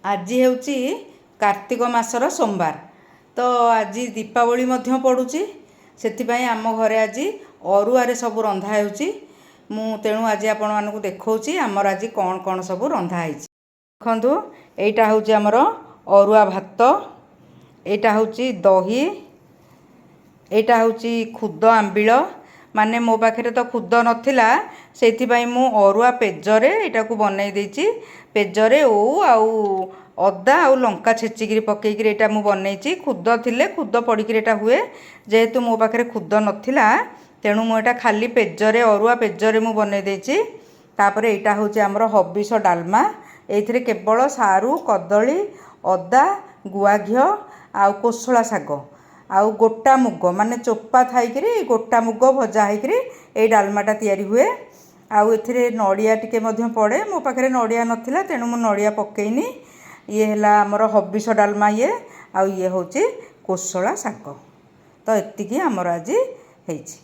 आज ହେଉଛି कार्तिक मासर सोमवार। तो आज दीपावली मध्य पड़ुची से आम घरे आज अरुआरे सब रंधा होउची। मु तेणु आज आपण मानकु देखौची आमर आज कौन कौन सब रंधा है। देखु एटा हूँ आमर अरुआ भात, एटा हूँ दही, एटा हूँ खुद आंबिल। माने मो पाखे तो खुद नथिला से मु अरुआ पेजरे एटा को बनई देछि। पेजरे ओ आउ अदा आउ लंका छेचिकी पकईकि एटा मु बनईछि। खुद थिले खुद पड़िकी एटा हुए, जेहेतु मो पाखे खुद नथिला तेणु मु एटा खाली पेजरे अरुआ पेजरे मु बनई देछि। तापरे एटा हूँ आमर हबिष डालमा। एथिरे केवल सारू कदली अदा गुआ घिओ आउ कोसला शाग आउ गोटा मुग माने चोपा थाईकरी गोटा मुग भजा होइकरी ए डालमाटा तैयारी हुए। आउ एथिरे नड़िया टिके मध्य पड़े, मो पाखे नड़िया नथिला तेणु मु नड़िया पकेइनी। ये है आमर हबिष डालमा ये आउ ये हूँ कोसला शाग। तो एतिकी आमर आज होइछि।